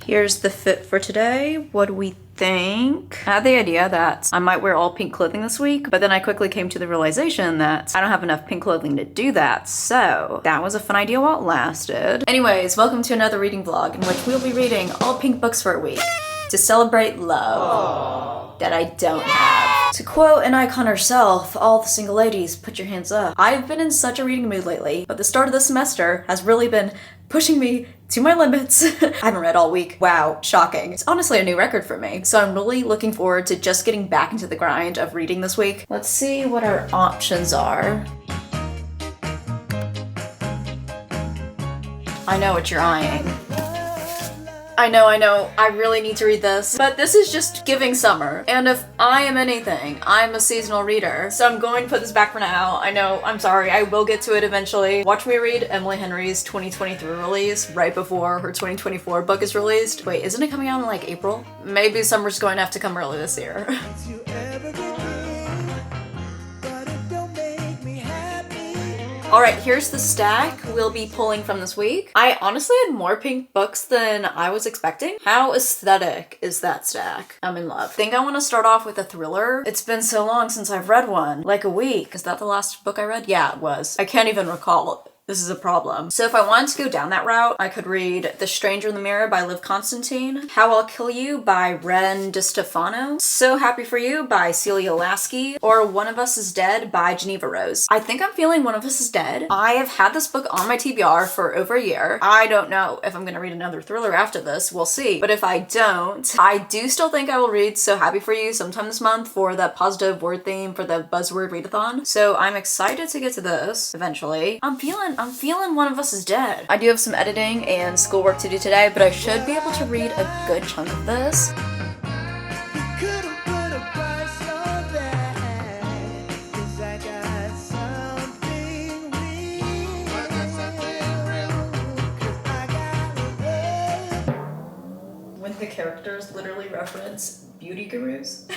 Here's the fit for today. What do we think? I had the idea that I might wear all pink clothing this week, but then I quickly came to the realization that I don't have enough pink clothing to do that, so that was a fun idea while it lasted. Anyways, welcome to another reading vlog in which we'll be reading all pink books for a week to celebrate love that I don't have. To quote an icon herself, all the single ladies, put your hands up. I've been in such a reading mood lately, but the start of the semester has really been pushing me to my limits. I haven't read all week. Wow, shocking. It's honestly a new record for me. So I'm really looking forward to just getting back into the grind of reading this week. Let's see what our options are. I know what you're eyeing. I know, I really need to read this. But this is just giving summer. And if I am anything, I'm a seasonal reader. So I'm going to put this back for now. I know, I'm sorry, I will get to it eventually. Watch me read Emily Henry's 2023 release right before her 2024 book is released. Wait, isn't it coming out in like April? Maybe summer's going to have to come early this year. All right, here's the stack we'll be pulling from this week. I honestly had more pink books than I was expecting. How aesthetic is that stack? I'm in love. I think I want to start off with a thriller. It's been so long since I've read one, like a week. Is that the last book I read? Yeah, it was. I can't even recall. This is a problem. So if I wanted to go down that route, I could read The Stranger in the Mirror by Liv Constantine, How I'll Kill You by Ren DiStefano, So Happy for You by Celia Lasky, or One of Us is Dead by Geneva Rose. I think I'm feeling One of Us is Dead. I have had this book on my TBR for over a year. I don't know if I'm gonna read another thriller after this, we'll see. But if I don't, I do still think I will read So Happy for You sometime this month for the positive word theme for the buzzword readathon. So I'm excited to get to this eventually. I'm feeling One of Us is Dead. I do have some editing and schoolwork to do today, but I should be able to read a good chunk of this. When the characters literally reference beauty gurus.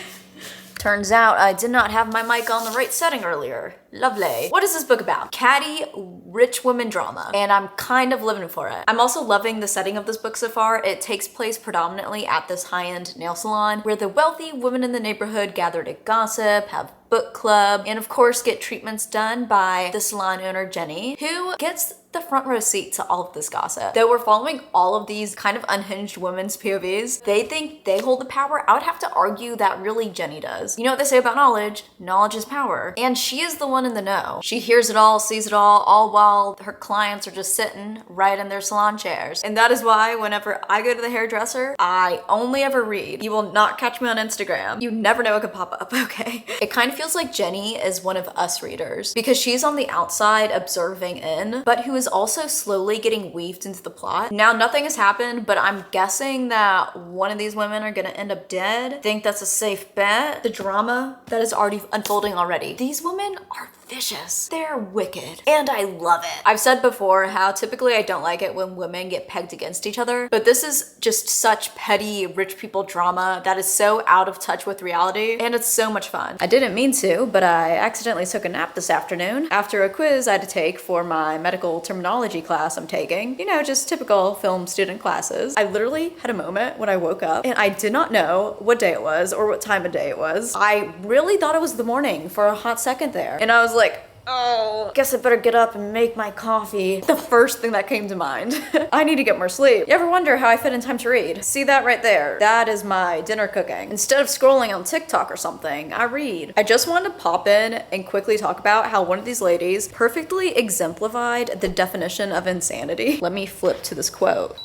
Turns out I did not have my mic on the right setting earlier. Lovely. What is this book about? Catty rich woman drama, and I'm kind of living for it. I'm also loving the setting of this book so far. It takes place predominantly at this high-end nail salon where the wealthy women in the neighborhood gather to gossip, have book club, and of course get treatments done by the salon owner Jenny, who gets the front row seat to all of this gossip. Though we're following all of these kind of unhinged women's POVs, they think they hold the power. I would have to argue that really Jenny does. You know what they say about knowledge? Knowledge is power. And she is the one in the know. She hears it all, sees it all while her clients are just sitting right in their salon chairs. And that is why whenever I go to the hairdresser, I only ever read. You will not catch me on Instagram. You never know what could pop up, okay? It kind of feels like Jenny is one of us readers because she's on the outside observing in, but who is also slowly getting weaved into the plot. Now, nothing has happened, but I'm guessing that one of these women are gonna end up dead. I think that's a safe bet. The drama that is already unfolding already. These women are vicious. They're wicked. And I love it. I've said before how typically I don't like it when women get pegged against each other, but this is just such petty rich people drama that is so out of touch with reality, and it's so much fun. I didn't mean to, but I accidentally took a nap this afternoon after a quiz I had to take for my medical terminology class I'm taking. You know, just typical film student classes. I literally had a moment when I woke up and I did not know what day it was or what time of day it was. I really thought it was the morning for a hot second there. And I was like, oh, guess I better get up and make my coffee. The first thing that came to mind. I need to get more sleep. You ever wonder how I fit in time to read? See that right there? That is my dinner cooking. Instead of scrolling on TikTok or something, I read. I just wanted to pop in and quickly talk about how one of these ladies perfectly exemplified the definition of insanity. Let me flip to this quote.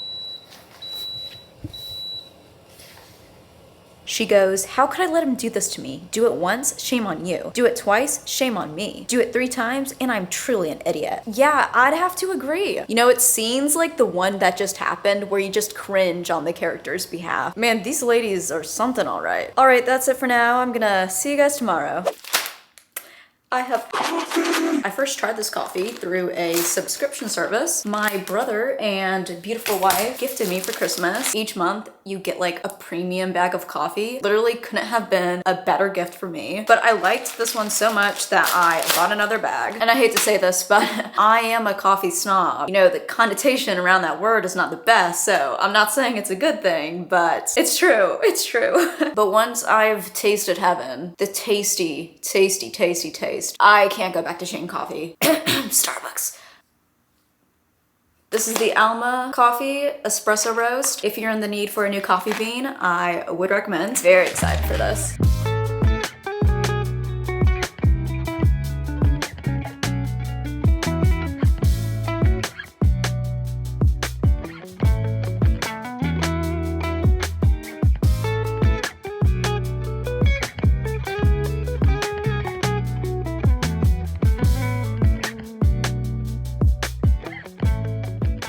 She goes, how could I let him do this to me? Do it once, shame on you. Do it twice, shame on me. Do it 3 times, and I'm truly an idiot. Yeah, I'd have to agree. You know, it seems like the one that just happened where you just cringe on the character's behalf. Man, these ladies are something all right. All right, that's it for now. I'm gonna see you guys tomorrow. I first tried this coffee through a subscription service. My brother and beautiful wife gifted me for Christmas. Each month you get like a premium bag of coffee. Literally couldn't have been a better gift for me. But I liked this one so much that I bought another bag. And I hate to say this, but I am a coffee snob. You know, the connotation around that word is not the best, so I'm not saying it's a good thing, but it's true. It's true. But once I've tasted heaven, the tasty taste, I can't go back to chain coffee. Starbucks. This is the Alma coffee espresso roast. If you're in the need for a new coffee bean, I would recommend. Very excited for this.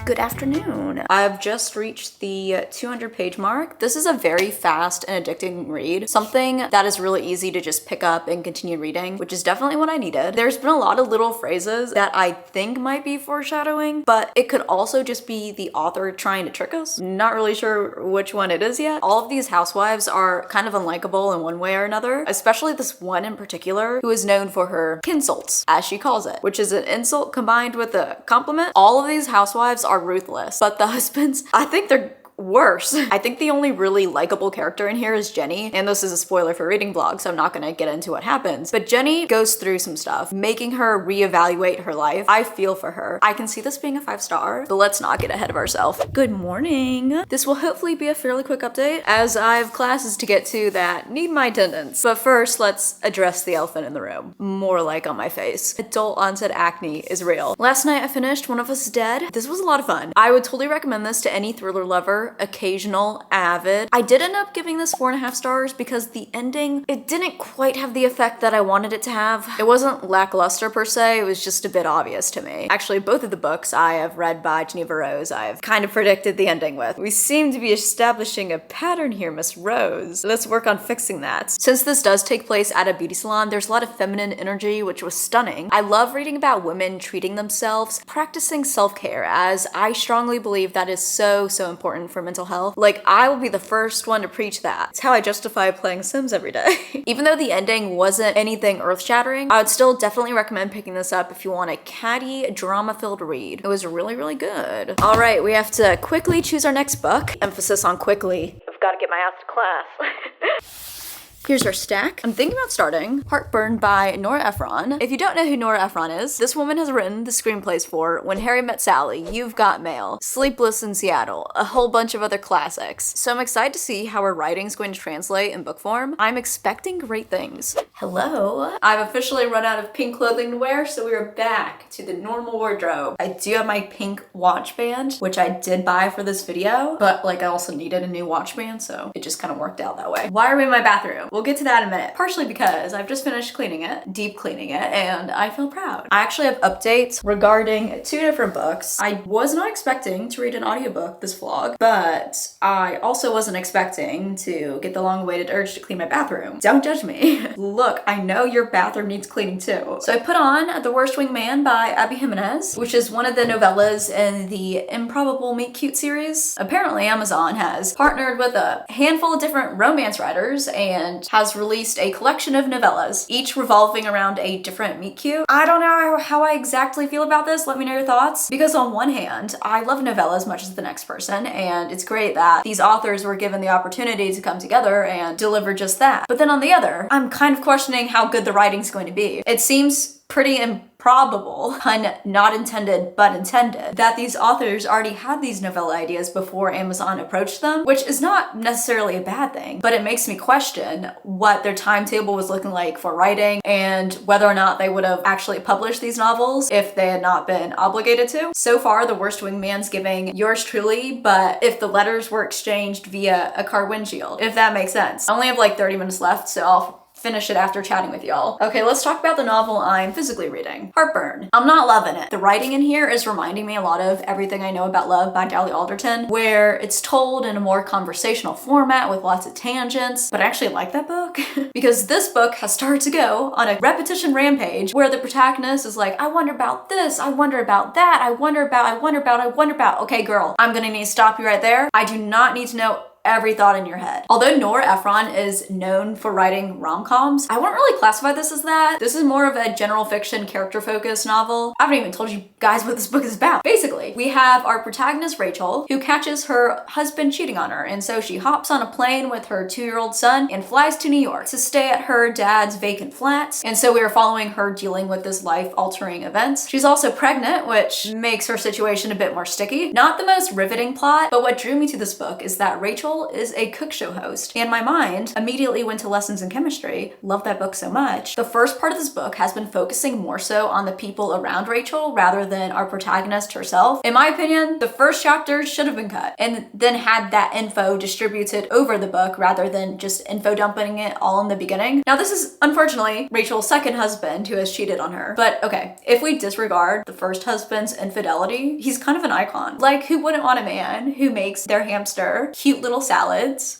Good afternoon. I've just reached the 200-page mark. This is a very fast and addicting read. Something that is really easy to just pick up and continue reading, which is definitely what I needed. There's been a lot of little phrases that I think might be foreshadowing, but it could also just be the author trying to trick us. Not really sure which one it is yet. All of these housewives are kind of unlikable in one way or another, especially this one in particular who is known for her kinsults, as she calls it, which is an insult combined with a compliment. All of these housewives are ruthless, but the husbands, I think they're worse. I think the only really likable character in here is Jenny, and this is a spoiler for reading vlog, so I'm not gonna get into what happens. But Jenny goes through some stuff, making her reevaluate her life. I feel for her. I can see this being a 5-star, but let's not get ahead of ourselves. Good morning. This will hopefully be a fairly quick update, as I have classes to get to that need my attendance. But first, let's address the elephant in the room. More like on my face. Adult onset acne is real. Last night I finished One of Us is Dead. This was a lot of fun. I would totally recommend this to any thriller lover, occasional, avid. I did end up giving this 4.5 stars because the ending, it didn't quite have the effect that I wanted it to have. It wasn't lackluster per se, it was just a bit obvious to me. Actually, both of the books I have read by Geneva Rose, I've kind of predicted the ending with. We seem to be establishing a pattern here, Miss Rose. Let's work on fixing that. Since this does take place at a beauty salon, there's a lot of feminine energy, which was stunning. I love reading about women treating themselves, practicing self-care, as I strongly believe that is so important for mental health. Like, I will be the first one to preach that. It's how I justify playing Sims every day. Even though the ending wasn't anything earth-shattering, I would still definitely recommend picking this up if you want a catty, drama-filled read. It was really good. All right, we have to quickly choose our next book. Emphasis on quickly. I've got to get my ass to class. Here's our stack. I'm thinking about starting Heartburn by Nora Ephron. If you don't know who Nora Ephron is, this woman has written the screenplays for When Harry Met Sally, You've Got Mail, Sleepless in Seattle, a whole bunch of other classics. So I'm excited to see how her writing's going to translate in book form. I'm expecting great things. Hello. I've officially run out of pink clothing to wear, so we are back to the normal wardrobe. I do have my pink watch band, which I did buy for this video, but like I also needed a new watch band, so it just kind of worked out that way. Why are we in my bathroom? We'll get to that in a minute. Partially because I've just finished cleaning it, deep cleaning it, and I feel proud. I actually have updates regarding 2 different books. I was not expecting to read an audiobook this vlog, but I also wasn't expecting to get the long-awaited urge to clean my bathroom. Don't judge me. Look, I know your bathroom needs cleaning too. So I put on The Worst Winged Man by Abby Jimenez, which is one of the novellas in the Improbable Meet Cute series. Apparently Amazon has partnered with a handful of different romance writers and has released a collection of novellas, each revolving around a different meet cute. I don't know how I exactly feel about this. Let me know your thoughts. Because on one hand, I love novella as much as the next person, and it's great that these authors were given the opportunity to come together and deliver just that. But then on the other, I'm kind of questioning how good the writing's going to be. It seems pretty improbable, pun not intended but intended, that these authors already had these novella ideas before Amazon approached them, which is not necessarily a bad thing, but it makes me question what their timetable was looking like for writing and whether or not they would have actually published these novels if they had not been obligated to. So far, The Worst Winged Man's giving yours truly, but if the letters were exchanged via a car windshield, if that makes sense. I only have like 30 minutes left, so I'll finish it after chatting with y'all. Okay, let's talk about the novel I'm physically reading. Heartburn. I'm not loving it. The writing in here is reminding me a lot of Everything I Know About Love by Dolly Alderton, where it's told in a more conversational format with lots of tangents, but I actually like that book because this book has started to go on a repetition rampage where the protagonist is like, I wonder about this, I wonder about that, I wonder about. Okay, girl, I'm gonna need to stop you right there. I do not need to know every thought in your head. Although Nora Ephron is known for writing rom-coms, I wouldn't really classify this as that. This is more of a general fiction character-focused novel. I haven't even told you guys what this book is about. Basically, we have our protagonist Rachel, who catches her husband cheating on her, and so she hops on a plane with her 2-year-old son and flies to New York to stay at her dad's vacant flat. And so we are following her dealing with this life-altering events. She's also pregnant, which makes her situation a bit more sticky. Not the most riveting plot, but what drew me to this book is that Rachel is a cook show host, and my mind immediately went to Lessons in Chemistry. Love that book so much. The first part of this book has been focusing more so on the people around Rachel rather than our protagonist herself. In my opinion, the first chapter should have been cut and then had that info distributed over the book rather than just info dumping it all in the beginning. Now this is unfortunately Rachel's second husband who has cheated on her, but okay, if we disregard the first husband's infidelity, he's kind of an icon. Like, who wouldn't want a man who makes their hamster cute little salads?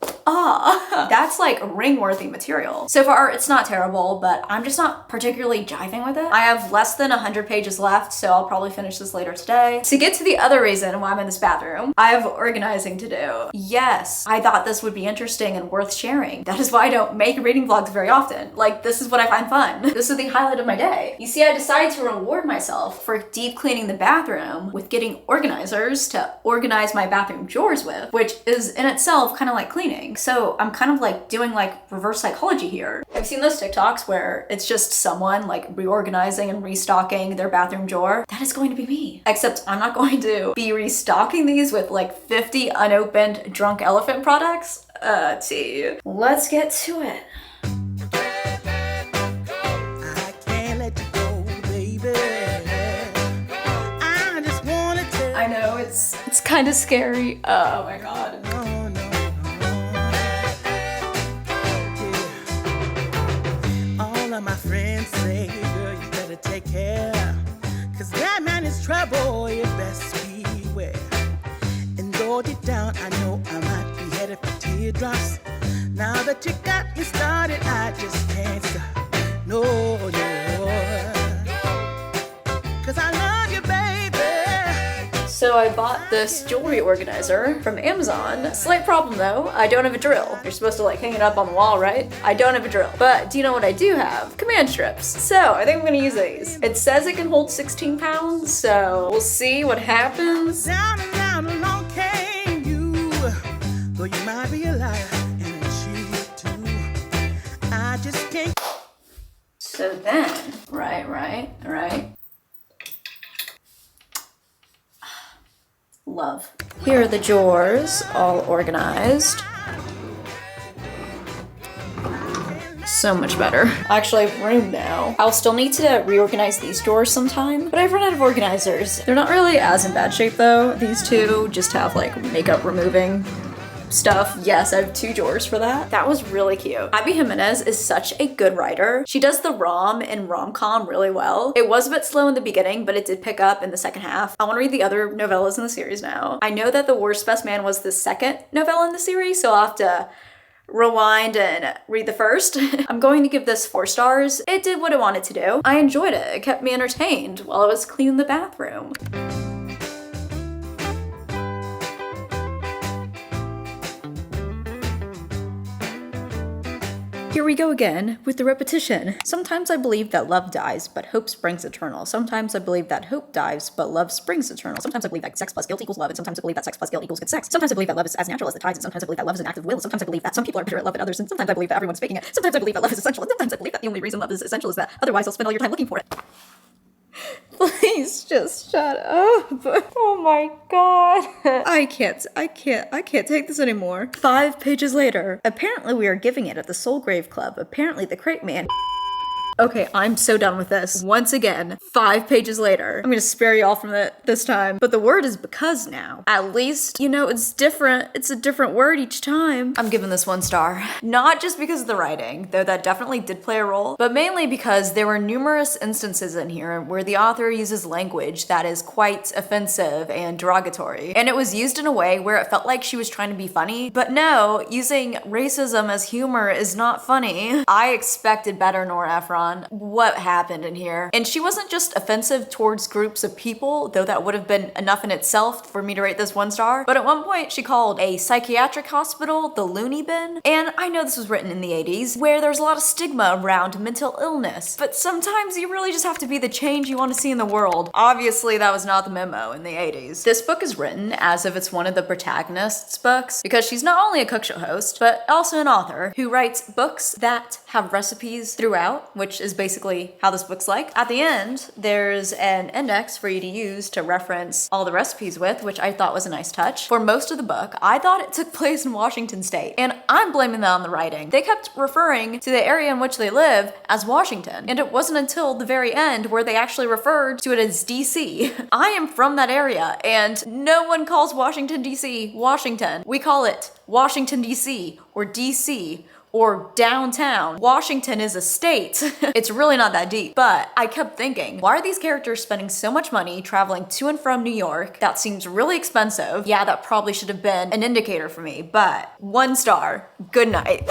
That's like ring-worthy material. So far, it's not terrible, but I'm just not particularly jiving with it. I have less than 100 pages left, so I'll probably finish this later today. To get to the other reason why I'm in this bathroom, I have organizing to do. Yes, I thought this would be interesting and worth sharing. That is why I don't make reading vlogs very often. Like, this is what I find fun. This is the highlight of my day. You see, I decided to reward myself for deep cleaning the bathroom with getting organizers to organize my bathroom drawers with, which is in itself kind of like cleaning. So I'm kind of like doing like reverse psychology here. I've seen those TikToks where it's just someone like reorganizing and restocking their bathroom drawer. That is going to be me. Except I'm not going to be restocking these with like 50 unopened Drunk Elephant products. T. Let's get to it. I can't let you go, baby. I just wanna tell. I know it's kind of scary. Oh my god. All of my friends say, girl, you better take care, 'cause that man is trouble, you best beware. And though deep down I know I might be headed for teardrops, now that you got me started, I just can't stop. No, 'cause I love you, baby. So I bought this jewelry organizer from Amazon. Slight problem though, I don't have a drill. You're supposed to like hang it up on the wall, right? I don't have a drill. But do you know what I do have? Command strips. So I think I'm gonna use these. It says it can hold 16 pounds, so we'll see what happens. Down and down along came you, though you might be a liar and a cheat too. I just can't. So then, right. Love. Here are the drawers, all organized. So much better. I actually have room now. I'll still need to reorganize these drawers sometime, but I've run out of organizers. They're not really as in bad shape though. These two just have like makeup removing stuff. Yes, I have 2 drawers for that. That was really cute. Abby Jimenez is such a good writer. She does the rom and rom-com really well. It was a bit slow in the beginning, but it did pick up in the second half. I want to read the other novellas in the series now. I know that The Worst Best Man was the second novella in the series, so I'll have to rewind and read the first. I'm going to give this 4 stars. It did what it wanted to do. I enjoyed it. It kept me entertained while I was cleaning the bathroom. Here we go again with the repetition. Sometimes I believe that love dies, but hope springs eternal. Sometimes I believe that hope dies, but love springs eternal. Sometimes I believe that sex plus guilt equals love, and sometimes I believe that sex plus guilt equals good sex. Sometimes I believe that love is as natural as the tides, and sometimes I believe that love is an act of will. Sometimes I believe that some people are better at love than others, and sometimes I believe that everyone's faking it. Sometimes I believe that love is essential, and sometimes I believe that the only reason love is essential is that otherwise you'll spend all your time looking for it. Please just shut up. Oh my god. I can't take this anymore. 5 pages later. Apparently we are giving it at the Soul Grave Club. Apparently the crate man. Okay, I'm so done with this. Once again, 5 pages later. I'm gonna spare you all from it this time. But the word is because now. At least, you know, it's different. It's a different word each time. I'm giving this 1 star. Not just because of the writing, though that definitely did play a role, but mainly because there were numerous instances in here where the author uses language that is quite offensive and derogatory. And it was used in a way where it felt like she was trying to be funny. But no, using racism as humor is not funny. I expected better, Nora Ephron. What happened in here? And she wasn't just offensive towards groups of people, though that would have been enough in itself for me to rate this 1 star. But at one point she called a psychiatric hospital the loony bin. And I know this was written in the 80s, where there's a lot of stigma around mental illness. But sometimes you really just have to be the change you want to see in the world. Obviously that was not the memo in the 80s. This book is written as if it's one of the protagonist's books, because she's not only a cook show host, but also an author who writes books that have recipes throughout, which is basically how this book's like. At the end, there's an index for you to use to reference all the recipes with, which I thought was a nice touch. For most of the book, I thought it took place in Washington State, and I'm blaming that on the writing. They kept referring to the area in which they live as Washington, and it wasn't until the very end where they actually referred to it as DC. I am from that area, and no one calls Washington DC Washington. We call it Washington DC or DC or downtown. Washington is a state. It's really not that deep, but I kept thinking, why are these characters spending so much money traveling to and from New York? That seems really expensive. Yeah, that probably should have been an indicator for me, but 1 star. Good night.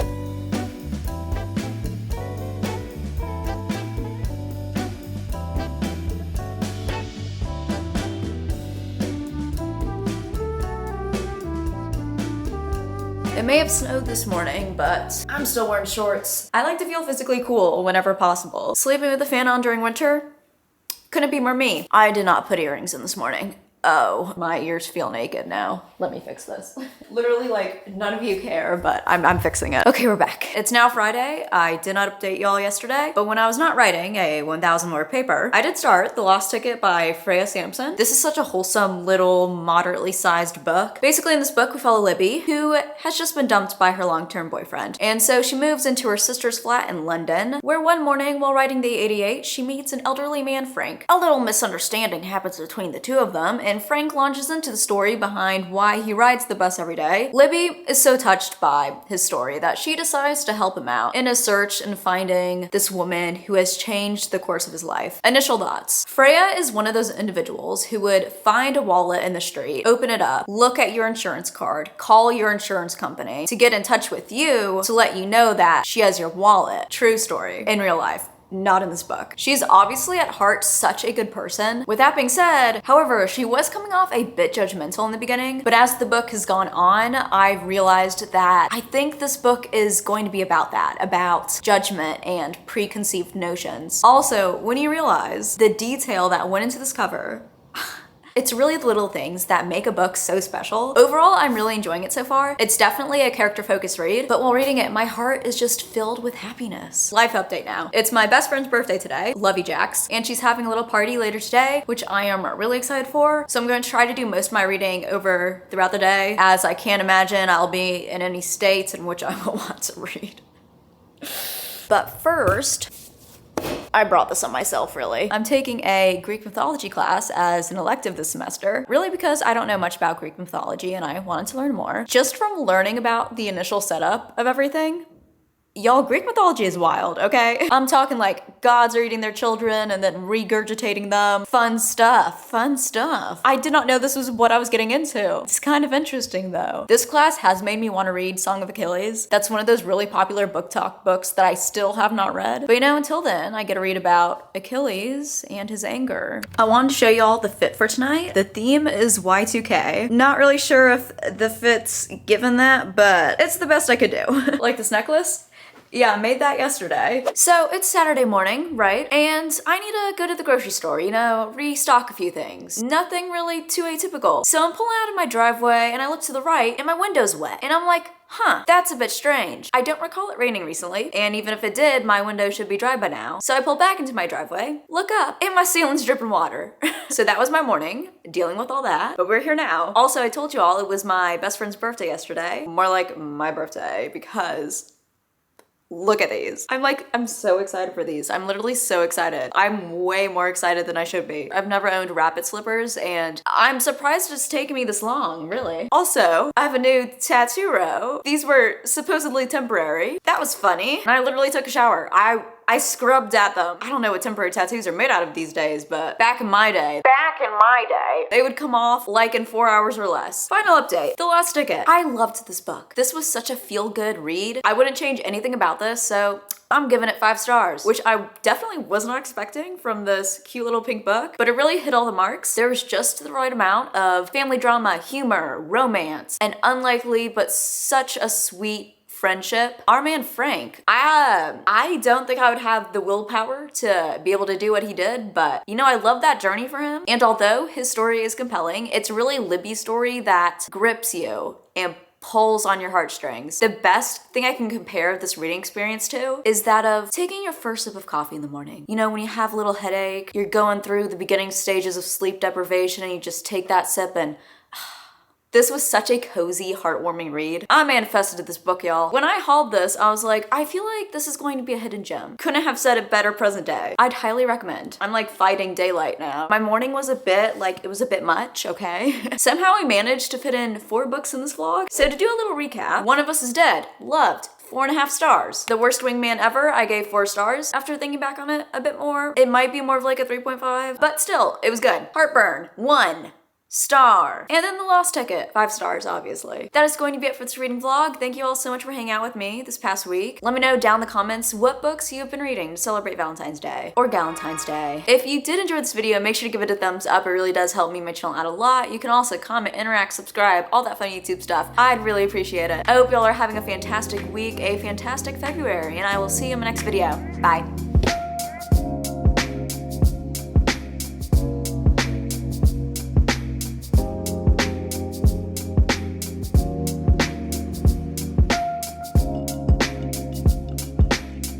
It may have snowed this morning, but I'm still wearing shorts. I like to feel physically cool whenever possible. Sleeping with the fan on during winter? Couldn't be more me. I did not put earrings in this morning. Oh, my ears feel naked now. Let me fix this. Literally, like, none of you care, but I'm fixing it. Okay, we're back. It's now Friday. I did not update y'all yesterday, but when I was not writing a 1,000 word paper, I did start The Lost Ticket by Freya Sampson. This is such a wholesome, little, moderately sized book. Basically, in this book, we follow Libby, who has just been dumped by her long-term boyfriend. And so she moves into her sister's flat in London, where one morning, while riding the 88, she meets an elderly man, Frank. A little misunderstanding happens between the two of them, and Frank launches into the story behind why he rides the bus every day. Libby is so touched by his story that she decides to help him out in his search and finding this woman who has changed the course of his life. Initial thoughts. Freya is one of those individuals who would find a wallet in the street, open it up, look at your insurance card, call your insurance company to get in touch with you to let you know that she has your wallet. True story. In real life. Not in this book. She's obviously at heart such a good person. With that being said, however, she was coming off a bit judgmental in the beginning, but as the book has gone on, I've realized that I think this book is going to be about that, about judgment and preconceived notions. Also, when you realize the detail that went into this cover, it's really the little things that make a book so special. Overall, I'm really enjoying it so far. It's definitely a character-focused read, but while reading it, my heart is just filled with happiness. Life update now. It's my best friend's birthday today, Lovey Jax, and she's having a little party later today, which I am really excited for. So I'm going to try to do most of my reading over throughout the day, as I can't imagine I'll be in any state in which I will want to read. But first, I brought this on myself, really. I'm taking a Greek mythology class as an elective this semester, really because I don't know much about Greek mythology and I wanted to learn more. Just from learning about the initial setup of everything, y'all, Greek mythology is wild, okay? I'm talking like gods are eating their children and then regurgitating them. Fun stuff, fun stuff. I did not know this was what I was getting into. It's kind of interesting though. This class has made me want to read Song of Achilles. That's one of those really popular book talk books that I still have not read. But you know, until then, I get to read about Achilles and his anger. I wanted to show y'all the fit for tonight. The theme is Y2K. Not really sure if the fit's given that, but it's the best I could do. Like this necklace? Yeah, I made that yesterday. So it's Saturday morning, right? And I need to go to the grocery store, you know, restock a few things. Nothing really too atypical. So I'm pulling out of my driveway and I look to the right and my window's wet. And I'm like, huh, that's a bit strange. I don't recall it raining recently, and even if it did, my window should be dry by now. So I pull back into my driveway, look up, and my ceiling's dripping water. So that was my morning, dealing with all that, but we're here now. Also, I told you all it was my best friend's birthday yesterday. More like my birthday, because Look at these. I'm so excited for these. I'm literally so excited. I'm way more excited than I should be. I've never owned rapid slippers and I'm surprised it's taken me this long, really. Also, I have a new tattoo row. These were supposedly temporary. That was funny. And I literally took a shower. I scrubbed at them. I don't know what temporary tattoos are made out of these days, but back in my day, they would come off like in 4 hours or less. Final update, The Last Ticket. I loved this book. This was such a feel-good read. I wouldn't change anything about this, so I'm giving it 5 stars, which I definitely was not expecting from this cute little pink book, but it really hit all the marks. There was just the right amount of family drama, humor, romance, and unlikely but such a sweet friendship. Our man Frank, I don't think I would have the willpower to be able to do what he did, but you know, I love that journey for him. And although his story is compelling, it's really Libby's story that grips you and pulls on your heartstrings. The best thing I can compare this reading experience to is that of taking your first sip of coffee in the morning. You know, when you have a little headache, you're going through the beginning stages of sleep deprivation and you just take that sip and this was such a cozy, heartwarming read. I manifested this book, y'all. When I hauled this, I was like, I feel like this is going to be a hidden gem. Couldn't have said it better present day. I'd highly recommend. I'm like fighting daylight now. My morning was it was a bit much, okay? Somehow I managed to fit in 4 books in this vlog. So to do a little recap, One of Us is Dead, loved. 4.5 stars. The Worst Wingman Ever, I gave 4 stars. After thinking back on it a bit more, it might be more of like a 3.5, but still, it was good. Heartburn, 1 star. And then The Lost Ticket, 5 stars, obviously. That is going to be it for this reading vlog. Thank you all so much for hanging out with me this past week. Let me know down in the comments what books you have been reading to celebrate Valentine's Day or Galentine's Day. If you did enjoy this video, make sure to give it a thumbs up. It really does help me my channel out a lot. You can also comment, interact, subscribe, all that fun YouTube stuff. I'd really appreciate it. I hope y'all are having a fantastic week, a fantastic February, and I will see you in my next video. Bye.